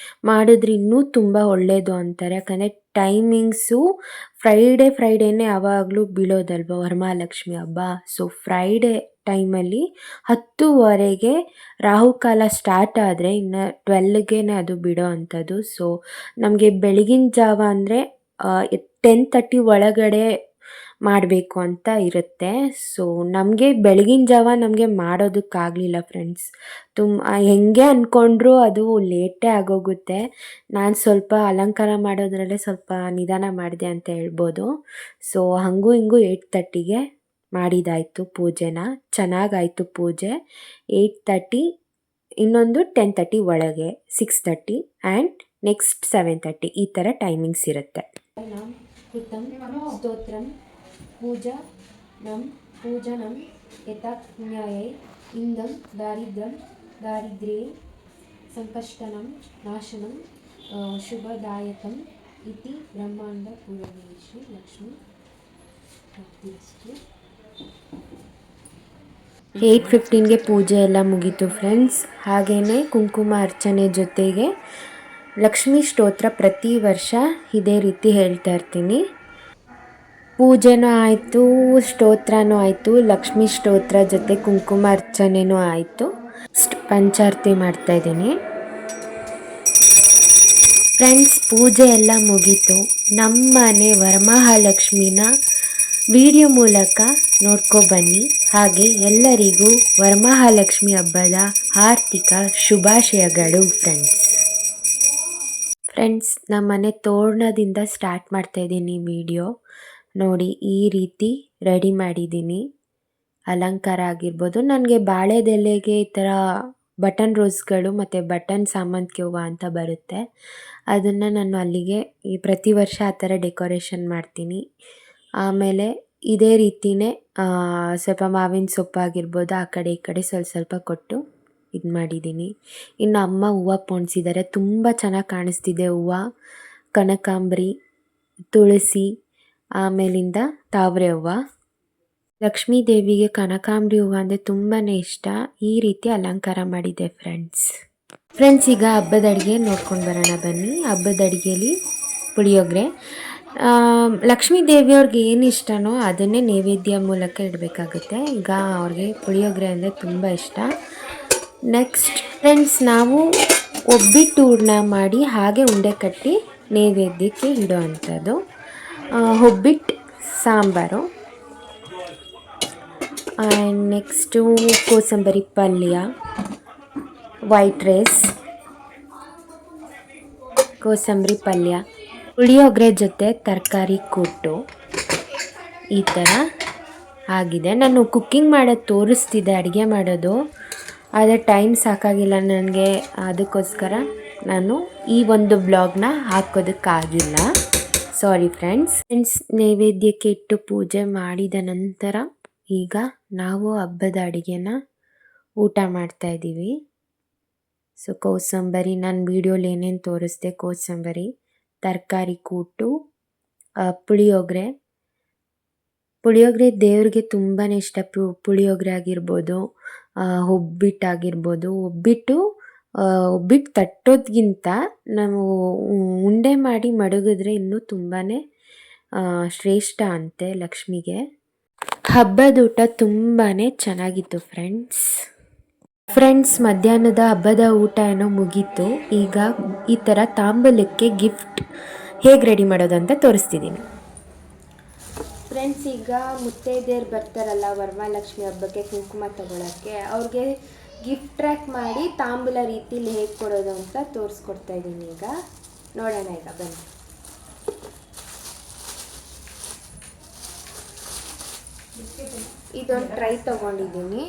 ಮಾಡಿದ್ರೆ ಇನ್ನೂ ತುಂಬ ಒಳ್ಳೆಯದು ಅಂತಾರೆ. ಯಾಕಂದರೆ ಟೈಮಿಂಗ್ಸು ಫ್ರೈಡೇನೇ ಯಾವಾಗಲೂ ಬೀಳೋದಲ್ವ ವರಮಹಾಲಕ್ಷ್ಮಿ ಹಬ್ಬ. ಸೊ ಫ್ರೈಡೇ ಟೈಮಲ್ಲಿ 10:00ವರೆಗೆ ರಾಹುಕಾಲ ಸ್ಟಾರ್ಟ್ ಆದರೆ ಇನ್ನು 12ಗೆ ಅದು ಬಿಡೋ ಅಂಥದ್ದು. ಸೊ ನಮಗೆ ಬೆಳಗಿನ ಜಾವ ಅಂದರೆ 10:30 ಒಳಗಡೆ ಮಾಡಬೇಕು ಅಂತ ಇರುತ್ತೆ. ಸೊ ನಮಗೆ ಬೆಳಗಿನ ಜಾವ ನಮಗೆ ಮಾಡೋದಕ್ಕಾಗಲಿಲ್ಲ ಫ್ರೆಂಡ್ಸ್. ಹೆಂಗೆ ಅಂದ್ಕೊಂಡ್ರೂ ಅದು ಲೇಟೇ ಆಗೋಗುತ್ತೆ. ನಾನು ಸ್ವಲ್ಪ ಅಲಂಕಾರ ಮಾಡೋದ್ರಲ್ಲೇ ಸ್ವಲ್ಪ ನಿಧಾನ ಮಾಡಿದೆ ಅಂತ ಹೇಳ್ಬೋದು. ಸೊ ಹಾಗೂ ಹಿಂಗೂ 8:30ಗೆ ಮಾಡಿದಾಯಿತು ಪೂಜೆನ, ಚೆನ್ನಾಗಾಯಿತು ಪೂಜೆ. 8:30, ಇನ್ನೊಂದು 10:30 ಒಳಗೆ, 6:30 ಆ್ಯಂಡ್ ನೆಕ್ಸ್ಟ್ 7:30, ಈ ಥರ ಟೈಮಿಂಗ್ಸ್ ಇರುತ್ತೆ. ಸ್ತೋತ್ರಂ पूजनं यथाज्ञायै इंदं दारिद्र्ये संकष्टनं नाशनं शुभदायकम् इति ब्रह्माण्डपूर्णेषु लक्ष्मी प्राप्तिरस्तु. 8:15ಗೆ ಪೂಜೆ ಎಲ್ಲ ಮುಗೀತು ಫ್ರೆಂಡ್ಸ್. ಹಾಗೆಯೇ ಕುಂಕುಮ ಅರ್ಚನೆ ಜೊತೆಗೆ ಲಕ್ಷ್ಮೀ ಸ್ತೋತ್ರ ಪ್ರತಿ ವರ್ಷ ಇದೇ ರೀತಿ ಹೇಳ್ತಾ ಇರ್ತೀನಿ. ಪೂಜೆನೂ ಆಯಿತು, ಸ್ತೋತ್ರನೂ ಆಯಿತು, ಲಕ್ಷ್ಮೀ ಸ್ತೋತ್ರ ಜೊತೆ ಕುಂಕುಮ ಅರ್ಚನೆನೂ ಆಯಿತು. ಪಂಚಾರತಿ ಮಾಡ್ತಾಯಿದ್ದೀನಿ ಫ್ರೆಂಡ್ಸ್. ಪೂಜೆ ಎಲ್ಲ ಮುಗೀತು. ನಮ್ಮನೆ ವರಮಹಾಲಕ್ಷ್ಮಿನ ವಿಡಿಯೋ ಮೂಲಕ ನೋಡ್ಕೊಬನ್ನಿ. ಹಾಗೆ ಎಲ್ಲರಿಗೂ ವರಮಹಾಲಕ್ಷ್ಮಿ ಹಬ್ಬದ ಆರ್ಥಿಕ ಶುಭಾಶಯಗಳು ಫ್ರೆಂಡ್ಸ್. ಫ್ರೆಂಡ್ಸ್, ನಮ್ಮನೆ ತೋರಣದಿಂದ ಸ್ಟಾರ್ಟ್ ಮಾಡ್ತಾಯಿದ್ದೀನಿ ವಿಡಿಯೋ. ನೋಡಿ, ಈ ರೀತಿ ರೆಡಿ ಮಾಡಿದ್ದೀನಿ. ಅಲಂಕಾರ ಆಗಿರ್ಬೋದು. ನನಗೆ ಬಾಳೆದೆಲೆಗೆ ಈ ಥರ ಬಟನ್ ರೋಸ್ಗಳು ಮತ್ತು ಬಟನ್ ಸಾಮಂತಿಗೆ ಹೂವು ಅಂತ ಬರುತ್ತೆ. ಅದನ್ನು ನಾನು ಅಲ್ಲಿಗೆ ಪ್ರತಿ ವರ್ಷ ಆ ಥರ ಡೆಕೋರೇಷನ್ ಮಾಡ್ತೀನಿ. ಆಮೇಲೆ ಇದೇ ರೀತಿಯೇ ಸ್ವಲ್ಪ ಮಾವಿನ ಸೊಪ್ಪಾಗಿರ್ಬೋದು ಆ ಕಡೆ ಈ ಕಡೆ ಸ್ವಲ್ಪ ಸ್ವಲ್ಪ ಕೊಟ್ಟು ಇದು ಮಾಡಿದ್ದೀನಿ. ಇನ್ನು ಅಮ್ಮ ಹೂವು ಪೋಣಿಸಿದ್ದಾರೆ. ತುಂಬ ಚೆನ್ನಾಗಿ ಕಾಣಿಸ್ತಿದೆ ಹೂವು. ಕನಕಾಂಬರಿ, ತುಳಸಿ, ಆಮೇಲಿಂದ ತಾವರೆ ಹೂವು. ಲಕ್ಷ್ಮೀ ದೇವಿಗೆ ಕನಕಾಂಬರಿ ಹೂವು ಅಂದರೆ ತುಂಬಾ ಇಷ್ಟ. ಈ ರೀತಿ ಅಲಂಕಾರ ಮಾಡಿದೆ ಫ್ರೆಂಡ್ಸ್. ಈಗ ಹಬ್ಬದ ಅಡುಗೆ ನೋಡ್ಕೊಂಡು ಬರೋಣ ಬನ್ನಿ. ಹಬ್ಬದ ಅಡುಗೆಯಲ್ಲಿ ಪುಳಿಯೋಗರೆ. ಲಕ್ಷ್ಮೀ ದೇವಿಯವ್ರಿಗೆ ಏನು ಇಷ್ಟನೋ ಅದನ್ನೇ ನೈವೇದ್ಯ ಮೂಲಕ ಇಡಬೇಕಾಗುತ್ತೆ. ಈಗ ಅವ್ರಿಗೆ ಪುಳಿಯೋಗರೆ ಅಂದರೆ ತುಂಬ ಇಷ್ಟ. ನೆಕ್ಸ್ಟ್ ಫ್ರೆಂಡ್ಸ್, ನಾವು ಒಬ್ಬಿಟ್ಟು ಹೂರಣ ಮಾಡಿ ಹಾಗೆ ಉಂಡೆ ಕಟ್ಟಿ ನೈವೇದ್ಯಕ್ಕೆ ಇಡೋ ಅಂಥದ್ದು. ಒಬ್ಬಿಟ್ಟು ಸಾಂಬಾರು. ಆ್ಯಂಡ್ ನೆಕ್ಸ್ಟು ಕೋಸಂಬರಿ ಪಲ್ಯ, ವೈಟ್ ರೈಸ್, ಕೋಸಂಬರಿ ಪಲ್ಯ, ಪುಳಿಯೋಗರೆ ಜೊತೆ ತರಕಾರಿ ಕೂಟು. ಈ ಥರ ಆಗಿದೆ. ನಾನು ಕುಕ್ಕಿಂಗ್ ಮಾಡೋದು ತೋರಿಸ್ತಿದ್ದೆ, ಅಡುಗೆ ಮಾಡೋದು, ಆದರೆ ಟೈಮ್ ಸಾಕಾಗಿಲ್ಲ ನನಗೆ. ಅದಕ್ಕೋಸ್ಕರ ನಾನು ಈ ಒಂದು ಬ್ಲಾಗ್ನ ಹಾಕೋದಕ್ಕಾಗಿಲ್ಲ. Sorry friends. ನೈವೇದ್ಯಕ್ಕೆ ಇಟ್ಟು ಪೂಜೆ ಮಾಡಿದ ನಂತರ ಈಗ ನಾವು ಹಬ್ಬದ ಅಡುಗೆನ ಊಟ ಮಾಡ್ತಾಯಿದ್ದೀವಿ. ಸೊ ಕೋಸಂಬರಿ, ನಾನು ವೀಡಿಯೋಲಿ ಏನೇನು ತೋರಿಸ್ದೆ, ಕೋಸಂಬರಿ, ತರಕಾರಿ ಕೂಟು, ಪುಳಿಯೋಗರೆ ದೇವ್ರಿಗೆ ತುಂಬಾ ಇಷ್ಟ. ಪುಳಿಯೋಗರೆ ಆಗಿರ್ಬೋದು, ಒಬ್ಬಿಟ್ಟಾಗಿರ್ಬೋದು. ಒಬ್ಬಿಟ್ಟು ತಟ್ಟೋದ್ಗಿಂತ ನಾವು ಉಂಡೆ ಮಾಡಿ ಮಡಗಿದ್ರೆ ಇನ್ನೂ ತುಂಬಾ ಶ್ರೇಷ್ಠ ಅಂತೆ ಲಕ್ಷ್ಮಿಗೆ. ಹಬ್ಬದ ಊಟ ತುಂಬಾ ಚೆನ್ನಾಗಿತ್ತು ಫ್ರೆಂಡ್ಸ್. ಮಧ್ಯಾಹ್ನದ ಹಬ್ಬದ ಊಟ ಏನೋ ಮುಗೀತು. ಈಗ ಈ ಥರ ತಾಂಬೂಲಕ್ಕೆ ಗಿಫ್ಟ್ ಹೇಗೆ ರೆಡಿ ಮಾಡೋದಂತ ತೋರಿಸ್ತಿದ್ದೀನಿ ಫ್ರೆಂಡ್ಸ್. ಈಗ ಮುತ್ತೈದೆಯರು ಬರ್ತಾರಲ್ಲ ವರಮಹಾಲಕ್ಷ್ಮಿ ಹಬ್ಬಕ್ಕೆ ಕುಂಕುಮ ತಗೊಳ್ಳೋಕ್ಕೆ, ಅವ್ರಿಗೆ ಗಿಫ್ಟ್ ರ್ಯಾಕ್ ಮಾಡಿ ತಾಂಬೂಲ ರೀತಿಲಿ ಹೇಗೆ ಕೊಡೋದು ಅಂತ ತೋರಿಸ್ಕೊಡ್ತಾ ಇದ್ದೀನಿ. ಈಗ ನೋಡೋಣ. ಈಗ ಬನ್ನಿ. ಇದೊಂದು ಟ್ರೈ ತೊಗೊಂಡಿದ್ದೀನಿ.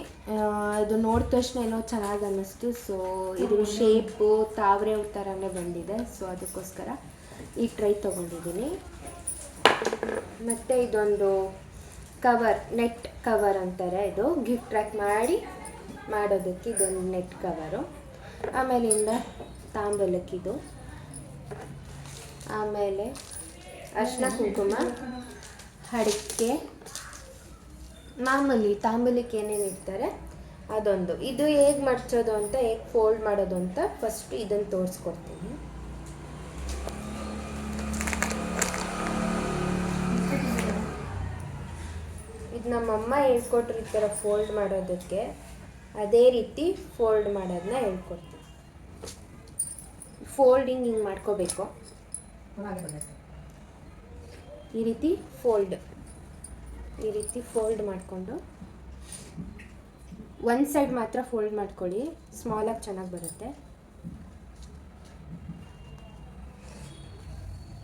ಇದು ನೋಡಿದ ತಕ್ಷಣ ಏನೋ ಚೆನ್ನಾಗಿ ಅನ್ನಿಸ್ತು. ಸೊ ಇದು ಶೇಪು ತಾವರೆ ಥರನೇ ಬಂದಿದೆ. ಸೊ ಅದಕ್ಕೋಸ್ಕರ ಈ ಟ್ರೈ ತೊಗೊಂಡಿದ್ದೀನಿ. ಮತ್ತು ಇದೊಂದು ಕವರ್, ನೆಟ್ ಕವರ್ ಅಂತಾರೆ. ಇದು ಗಿಫ್ಟ್ ರ್ಯಾಕ್ ಮಾಡೋದಕ್ಕೆ ಇದೊಂದು ನೆಟ್ ಕವರು. ಆಮೇಲಿಂದ ತಾಂಬೂಲಕ್ಕಿದು, ಆಮೇಲೆ ಅರಿಶಿನ ಕುಂಕುಮ, ಅಡಿಕೆ, ಮಾಮೂಲಿ ತಾಂಬೂಲಕ್ಕೆ ಏನೇನು ಇಡ್ತಾರೆ ಅದೊಂದು. ಇದು ಹೇಗೆ ಮಡ್ಚೋದು ಅಂತ, ಹೇಗೆ ಫೋಲ್ಡ್ ಮಾಡೋದು ಅಂತ ಫಸ್ಟ್ ಇದನ್ನು ತೋರಿಸ್ಕೊಡ್ತೀನಿ. ಇದು ನಮ್ಮಮ್ಮ ಹೇಳ್ಕೊಟ್ರು ಈ ಥರ ಫೋಲ್ಡ್ ಮಾಡೋದಕ್ಕೆ. ಅದೇ ರೀತಿ ಫೋಲ್ಡ್ ಮಾಡೋದನ್ನ ಹೇಳ್ಕೊಡ್ತೀನಿ. ಫೋಲ್ಡಿಂಗ್ ಹಿಂಗೆ ಮಾಡ್ಕೋಬೇಕು. ಈ ರೀತಿ ಫೋಲ್ಡ್ ಮಾಡಿಕೊಂಡು ಒಂದು ಸೈಡ್ ಮಾತ್ರ ಫೋಲ್ಡ್ ಮಾಡ್ಕೊಳ್ಳಿ. ಸ್ಮಾಲಾಗಿ ಚೆನ್ನಾಗಿ ಬರುತ್ತೆ.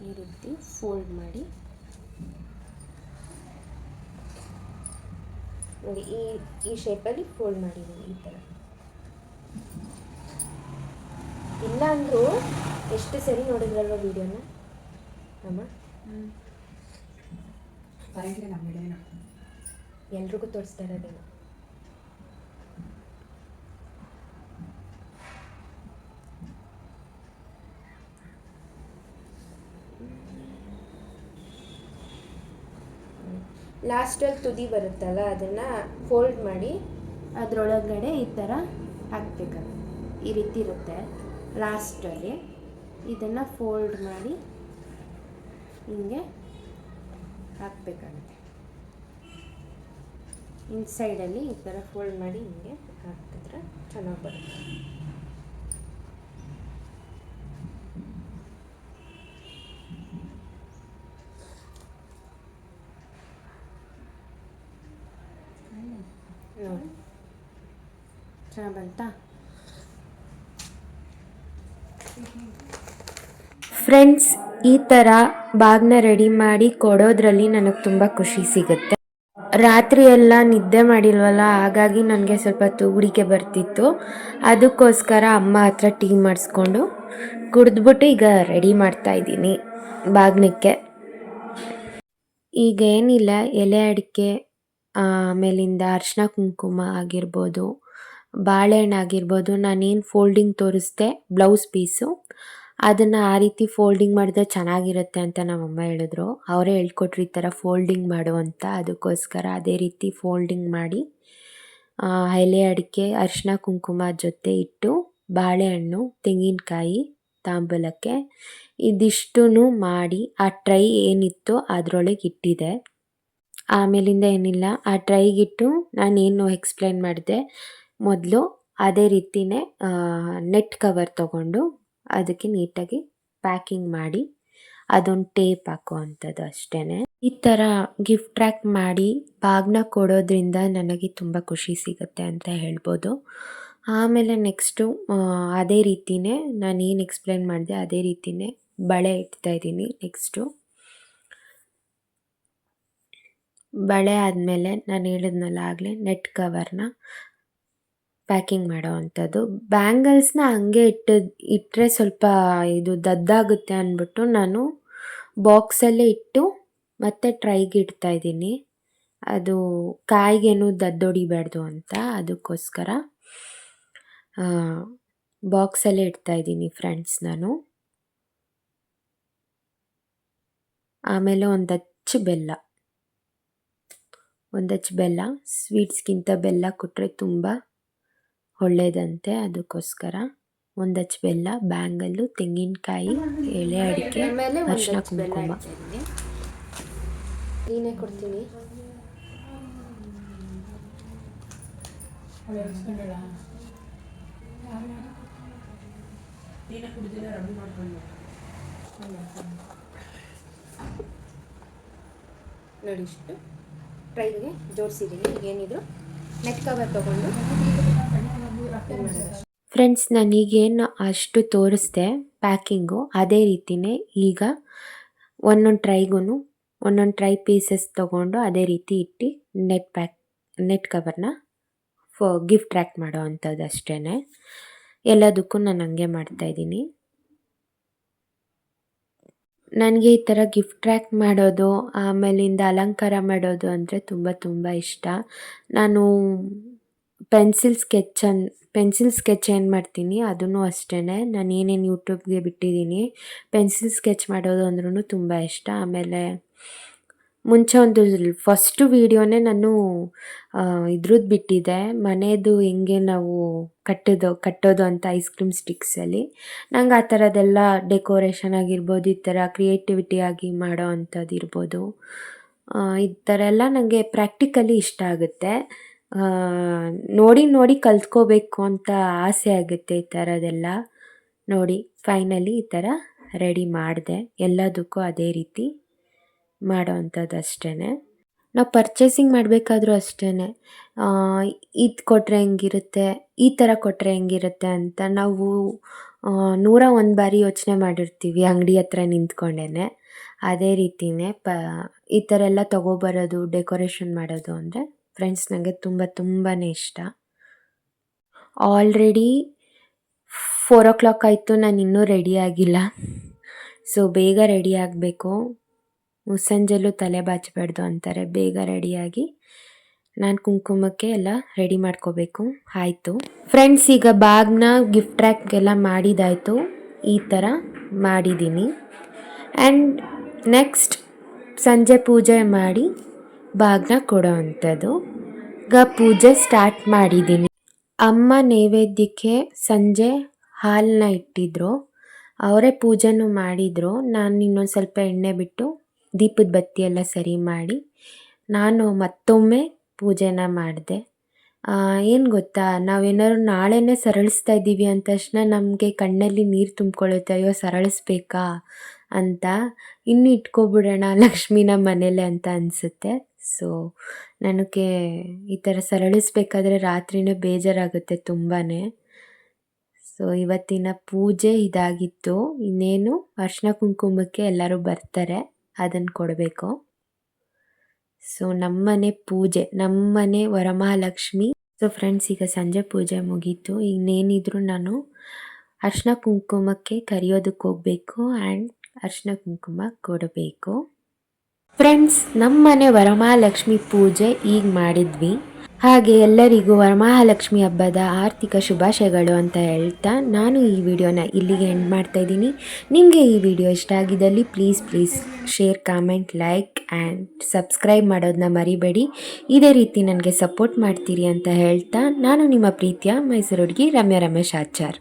ಈ ರೀತಿ ಫೋಲ್ಡ್ ಮಾಡಿ ನೋಡಿ. ಈ ಶೇಪಲ್ಲಿ ಫೋಲ್ಡ್ ಮಾಡಿದ್ದೀನಿ ಈ ಥರ. ಇಲ್ಲ ಅಂದರೂ ಎಷ್ಟು ಸರಿ ನೋಡಿದ್ರಲ್ವ ವಿಡಿಯೋನ ಅಮ್ಮ? ಎಲ್ರಿಗೂ ತೋರಿಸ್ತಾ ಇರೋದೇನು. ಲಾಸ್ಟಲ್ಲಿ ತುದಿ ಬರುತ್ತಲ್ಲ, ಅದನ್ನು ಫೋಲ್ಡ್ ಮಾಡಿ ಅದರೊಳಗಡೆ ಈ ಥರ ಹಾಕಬೇಕಾಗುತ್ತೆ. ಈ ರೀತಿ ಇರುತ್ತೆ ಲಾಸ್ಟಲ್ಲಿ. ಇದನ್ನು ಫೋಲ್ಡ್ ಮಾಡಿ ಹಿಂಗೆ ಹಾಕಬೇಕಾಗುತ್ತೆ. ಇನ್ಸೈಡಲ್ಲಿ ಈ ಥರ ಫೋಲ್ಡ್ ಮಾಡಿ ಹಿಂಗೆ ಹಾಕಿದ್ರೆ ಚೆನ್ನಾಗಿ ಬರುತ್ತೆ. ನೋಡಿ, ಚೆನ್ನಾಗಿ ಬಂತಾ? ಫ್ರೆಂಡ್ಸ್, ಈ ಥರ ಬಾಗ್ನ ರೆಡಿ ಮಾಡಿ ಕೊಡೋದ್ರಲ್ಲಿ ನನಗೆ ತುಂಬ ಖುಷಿ ಸಿಗುತ್ತೆ. ರಾತ್ರಿ ಎಲ್ಲ ನಿದ್ದೆ ಮಾಡಿಲ್ವಲ್ಲ, ಹಾಗಾಗಿ ನನಗೆ ಸ್ವಲ್ಪ ತೂಗುಡಿಕೆ ಬರ್ತಿತ್ತು. ಅದಕ್ಕೋಸ್ಕರ ಅಮ್ಮ ಹತ್ರ ಟೀ ಮಾಡಿಸ್ಕೊಂಡು ಕುಡಿದ್ಬಿಟ್ಟು ಈಗ ರೆಡಿ ಮಾಡ್ತಾಯಿದ್ದೀನಿ ಬಾಗ್ನಕ್ಕೆ. ಈಗ ಏನಿಲ್ಲ, ಎಲೆ ಅಡಿಕೆ, ಆಮೇಲಿಂದ ಅರಿಶಿನ ಕುಂಕುಮ ಆಗಿರ್ಬೋದು, ಬಾಳೆಹಣ್ಣು ಆಗಿರ್ಬೋದು. ನಾನೇನು ಫೋಲ್ಡಿಂಗ್ ತೋರಿಸ್ದೆ ಬ್ಲೌಸ್ ಪೀಸು, ಅದನ್ನು ಆ ರೀತಿ ಫೋಲ್ಡಿಂಗ್ ಮಾಡಿದ್ರೆ ಚೆನ್ನಾಗಿರುತ್ತೆ ಅಂತ ನಮ್ಮಮ್ಮ ಹೇಳಿದ್ರು. ಅವರೇ ಹೇಳ್ಕೊಟ್ರು ಈ ಥರ ಫೋಲ್ಡಿಂಗ್ ಮಾಡು ಅಂತ. ಅದಕ್ಕೋಸ್ಕರ ಅದೇ ರೀತಿ ಫೋಲ್ಡಿಂಗ್ ಮಾಡಿ ಎಲೆ ಅಡಿಕೆ, ಅರಿಶಿನ ಕುಂಕುಮ ಜೊತೆ ಇಟ್ಟು, ಬಾಳೆಹಣ್ಣು, ತೆಂಗಿನಕಾಯಿ ತಾಂಬೂಲಕ್ಕೆ ಇದಿಷ್ಟೂ ಮಾಡಿ ಆ ಟ್ರೈ ಏನಿತ್ತು ಅದರೊಳಗೆ ಇಟ್ಟಿದೆ. ಆಮೇಲಿಂದ ಏನಿಲ್ಲ, ಆ ಟ್ರೈಗಿಟ್ಟು ನಾನೇನು ಎಕ್ಸ್ಪ್ಲೇನ್ ಮಾಡಿದೆ ಮೊದಲು ಅದೇ ರೀತಿಯೇ ನೆಟ್ ಕವರ್ ತೊಗೊಂಡು ಅದಕ್ಕೆ ನೀಟಾಗಿ ಪ್ಯಾಕಿಂಗ್ ಮಾಡಿ ಅದೊಂದು ಟೇಪ್ ಹಾಕೋ ಅಂಥದ್ದು ಅಷ್ಟೇ. ಈ ಥರ ಗಿಫ್ಟ್ ರ್ಯಾಕ್ ಮಾಡಿ ಬಾಗ್ನ ಕೊಡೋದ್ರಿಂದ ನನಗೆ ತುಂಬ ಖುಷಿ ಸಿಗುತ್ತೆ ಅಂತ ಹೇಳ್ಬೋದು. ಆಮೇಲೆ ನೆಕ್ಸ್ಟು ಅದೇ ರೀತಿಯೇ ನಾನೇನು ಎಕ್ಸ್ಪ್ಲೇನ್ ಮಾಡಿದೆ ಅದೇ ರೀತಿಯೇ ಬಳೆ ಇಡ್ತಾಯಿದ್ದೀನಿ. ನೆಕ್ಸ್ಟು ಬಳೆ ಆದಮೇಲೆ ನಾನು ಹೇಳಿದ್ನಲ್ಲ ಆಗಲೇ ನೆಟ್ ಕವರ್ನ ಪ್ಯಾಕಿಂಗ್ ಮಾಡೋ ಅಂಥದ್ದು. ಬ್ಯಾಂಗಲ್ಸ್ನ ಹಂಗೆ ಇಟ್ಟರೆ ಸ್ವಲ್ಪ ಇದು ದದ್ದಾಗುತ್ತೆ ಅಂದ್ಬಿಟ್ಟು ನಾನು ಬಾಕ್ಸಲ್ಲೇ ಇಟ್ಟು ಮತ್ತೆ ಟ್ರೈಗೆ ಇಡ್ತಾಯಿದ್ದೀನಿ. ಅದು ಕಾಯಿಗೇನು ದದ್ದೊಡಿಬಾರ್ದು ಅಂತ, ಅದಕ್ಕೋಸ್ಕರ ಬಾಕ್ಸಲ್ಲೇ ಇಡ್ತಾಯಿದ್ದೀನಿ ಫ್ರೆಂಡ್ಸ್ ನಾನು. ಆಮೇಲೆ ಒಂದು ಹಚ್ಚು ಬೆಲ್ಲ, ಸ್ವೀಟ್ಸ್ಗಿಂತ ಬೆಲ್ಲ ಕೊಟ್ಟರೆ ತುಂಬ ಒಳ್ಳೆಯದಂತೆ. ಅದಕ್ಕೋಸ್ಕರ ಒಂದು ಹಚ್ಚು ಬೆಲ್ಲ, ಬ್ಯಾಂಗಲ್ಲು, ತೆಂಗಿನಕಾಯಿ, ಎಲೆ ಅಡಿಕೆ, ಅರಿಶಿನ ಕುಂಕುಮ. ನೀನೇ ಕೊಡ್ತೀನಿ. ನೋಡಿ, ಇಷ್ಟು ಟ್ರೈಗೆ ಜೋಡಿಸಿದ್ದೀನಿ. ಏನಿದ್ರು ನೆಟ್ ಕವರ್ ತೊಗೊಂಡು ಫ್ರೆಂಡ್ಸ್, ನಾನೀಗೇನು ಅಷ್ಟು ತೋರಿಸ್ದೆ ಪ್ಯಾಕಿಂಗು, ಅದೇ ರೀತಿಯೇ ಈಗ ಒಂದೊಂದು ಟ್ರೈ ಪೀಸಸ್ ತೊಗೊಂಡು ಅದೇ ರೀತಿ ಇಟ್ಟು ನೆಟ್ ಕವರ್ನ ಗಿಫ್ಟ್ ರ್ಯಾಕ್ ಮಾಡೋ ಅಂಥದ್ದು ಅಷ್ಟೇ. ಎಲ್ಲದಕ್ಕೂ ನಾನು ಹಂಗೆ ಮಾಡ್ತಾಯಿದ್ದೀನಿ. ನನಗೆ ಈ ಥರ ಗಿಫ್ಟ್ ರ್ಯಾಕ್ ಮಾಡೋದು, ಆಮೇಲಿಂದ ಅಲಂಕಾರ ಮಾಡೋದು ಅಂದರೆ ತುಂಬ ತುಂಬ ಇಷ್ಟ. ನಾನು ಪೆನ್ಸಿಲ್ ಸ್ಕೆಚ್ ಏನು ಮಾಡ್ತೀನಿ ಅದನ್ನು ಅಷ್ಟೇ. ನಾನು ಏನೇನು ಯೂಟ್ಯೂಬ್ಗೆ ಬಿಟ್ಟಿದ್ದೀನಿ ಪೆನ್ಸಿಲ್ ಸ್ಕೆಚ್ ಮಾಡೋದು ಅಂದ್ರೂ ತುಂಬ ಇಷ್ಟ. ಆಮೇಲೆ ಮುಂಚೆ ಒಂದು ಫಸ್ಟು ವೀಡಿಯೋನೇ ನಾನು ಇದ್ರದ್ದು ಬಿಟ್ಟಿದ್ದೆ, ಮನೆಯದು ಹೆಂಗೆ ನಾವು ಕಟ್ಟೋದು ಅಂತ ಐಸ್ ಕ್ರೀಮ್ ಸ್ಟಿಕ್ಸಲ್ಲಿ. ನಂಗೆ ಆ ಥರದ್ದೆಲ್ಲ ಡೆಕೋರೇಷನ್ ಆಗಿರ್ಬೋದು, ಈ ಥರ ಕ್ರಿಯೇಟಿವಿಟಿ ಆಗಿ ಮಾಡೋ ಅಂಥದ್ದು ಇರ್ಬೋದು, ಈ ಥರ ಎಲ್ಲ ನನಗೆ ಪ್ರಾಕ್ಟಿಕಲಿ ಇಷ್ಟ ಆಗುತ್ತೆ. ನೋಡಿ ಕಲ್ತ್ಕೋಬೇಕು ಅಂತ ಆಸೆ ಆಗುತ್ತೆ ಈ ಥರದ್ದೆಲ್ಲ ನೋಡಿ. ಫೈನಲಿ ಈ ಥರ ರೆಡಿ ಮಾಡಿದೆ. ಎಲ್ಲದಕ್ಕೂ ಅದೇ ರೀತಿ ಮಾಡೋ ಅಂಥದ್ದು ಅಷ್ಟೇ. ನಾವು ಪರ್ಚೇಸಿಂಗ್ ಮಾಡಬೇಕಾದ್ರೂ ಅಷ್ಟೇ, ಇದು ಕೊಟ್ಟರೆ ಹೆಂಗಿರುತ್ತೆ, ಈ ಥರ ಕೊಟ್ಟರೆ ಹೆಂಗಿರುತ್ತೆ ಅಂತ ನಾವು 101 ಬಾರಿ ಯೋಚನೆ ಮಾಡಿರ್ತೀವಿ ಅಂಗಡಿ ಹತ್ರ ನಿಂತ್ಕೊಂಡೇ. ಅದೇ ರೀತಿಯೇ ಈ ಥರ ಎಲ್ಲ ತೊಗೊಬರೋದು, ಡೆಕೋರೇಷನ್ ಮಾಡೋದು ಅಂದರೆ ಫ್ರೆಂಡ್ಸ್ ನನಗೆ ತುಂಬಾ ಇಷ್ಟ. ಆಲ್ರೆಡಿ 4 o'clock ಆಯಿತು, ನಾನು ಇನ್ನೂ ರೆಡಿ ಆಗಿಲ್ಲ. ಸೊ ಬೇಗ ರೆಡಿ ಆಗಬೇಕು. ಮುಸ್ಸಂಜೆಲ್ಲೂ ತಲೆ ಬಾಚಬಾರ್ದು ಅಂತಾರೆ. ಬೇಗ ರೆಡಿಯಾಗಿ ನಾನು ಕುಂಕುಮಕ್ಕೆ ಎಲ್ಲ ರೆಡಿ ಮಾಡ್ಕೋಬೇಕು. ಆಯಿತು ಫ್ರೆಂಡ್ಸ್, ಈಗ ಬಾಗ್ನ ಗಿಫ್ಟ್ ರ್ಯಾಕ್ಗೆಲ್ಲ ಮಾಡಿದ್ದಾಯಿತು. ಈ ಥರ ಮಾಡಿದ್ದೀನಿ. ಆ್ಯಂಡ್ ನೆಕ್ಸ್ಟ್ ಸಂಜೆ ಪೂಜೆ ಮಾಡಿ ಬಾಗ್ನ ಕೊಡೋ ಅಂಥದ್ದು. ಈಗ ಪೂಜೆ ಸ್ಟಾರ್ಟ್ ಮಾಡಿದ್ದೀನಿ. ಅಮ್ಮ ನೈವೇದ್ಯಕ್ಕೆ ಸಂಜೆ ಹಾಲನ್ನ ಇಟ್ಟಿದ್ರು, ಅವರೇ ಪೂಜೆನೂ ಮಾಡಿದರು. ನಾನು ಇನ್ನೊಂದು ಸ್ವಲ್ಪ ಎಣ್ಣೆ ಬಿಟ್ಟು ದೀಪದ ಬತ್ತಿ ಎಲ್ಲ ಸರಿ ಮಾಡಿ ನಾನು ಮತ್ತೊಮ್ಮೆ ಪೂಜೆನ ಮಾಡಿದೆ. ಏನು ಗೊತ್ತಾ, ನಾವೇನಾದ್ರು ನಾಳೆನೇ ಸರಳಿಸ್ತಾ ಇದ್ದೀವಿ ಅಂದ ತಕ್ಷಣ ನಮಗೆ ಕಣ್ಣಲ್ಲಿ ನೀರು ತುಂಬ್ಕೊಳ್ಳುತ್ತೆ. ಅಯ್ಯೋ ಸರಳಿಸ್ಬೇಕಾ ಅಂತ, ಇನ್ನೂ ಇಟ್ಕೊಬಿಡೋಣ ಲಕ್ಷ್ಮಿನ ಮನೇಲೆ ಅಂತ ಅನಿಸುತ್ತೆ. ಸೊ ನನಗೆ ಈ ಥರ ಸರಳಿಸ್ಬೇಕಾದ್ರೆ ರಾತ್ರಿನೇ ಬೇಜಾರಾಗುತ್ತೆ ತುಂಬಾ. ಸೊ ಇವತ್ತಿನ ಪೂಜೆ ಇದಾಗಿತ್ತು. ಇನ್ನೇನು ಅರ್ಶಿನ ಕುಂಕುಮಕ್ಕೆ ಎಲ್ಲರೂ ಬರ್ತಾರೆ, ಅದನ್ನು ಕೊಡಬೇಕು. ಸೊ ನಮ್ಮನೆ ಪೂಜೆ, ನಮ್ಮನೆ ವರಮಹಾಲಕ್ಷ್ಮಿ. ಸೊ ಫ್ರೆಂಡ್ಸ್, ಈಗ ಸಂಜೆ ಪೂಜೆ ಮುಗೀತು. ಇನ್ನೇನಿದ್ರು ನಾನು ಅರ್ಶಿನ ಕುಂಕುಮಕ್ಕೆ ಕರಿಯೋದಕ್ಕೆ ಹೋಗಬೇಕು ಆ್ಯಂಡ್ ಅರ್ಶಿನ ಕುಂಕುಮ ಕೊಡಬೇಕು. ಫ್ರೆಂಡ್ಸ್, ನಮ್ಮನೆ ವರಮಹಾಲಕ್ಷ್ಮಿ ಪೂಜೆ ಈಗ ಮಾಡಿದ್ವಿ. ಹಾಗೆ ಎಲ್ಲರಿಗೂ ವರಮಹಾಲಕ್ಷ್ಮಿ ಹಬ್ಬದ ಆರ್ಥಿಕ ಶುಭಾಶಯಗಳು ಅಂತ ಹೇಳ್ತಾ ನಾನು ಈ ವಿಡಿಯೋನ ಇಲ್ಲಿಗೆ ಎಂಡ್ ಮಾಡ್ತಾ ಇದ್ದೀನಿ. ನಿಮಗೆ ಈ ವಿಡಿಯೋ ಇಷ್ಟ ಆಗಿದ್ದಲ್ಲಿ please share, comment, like and subscribe ಮಾಡೋದನ್ನ ಮರಿಬೇಡಿ. ಇದೇ ರೀತಿ ನನಗೆ ಸಪೋರ್ಟ್ ಮಾಡ್ತೀರಿ ಅಂತ ಹೇಳ್ತಾ ನಾನು ನಿಮ್ಮ ಪ್ರೀತಿಯ ಮೈಸೂರು ಹುಡುಗಿ ರಮ್ಯಾ ರಮೇಶ್ ಆಚಾರ್.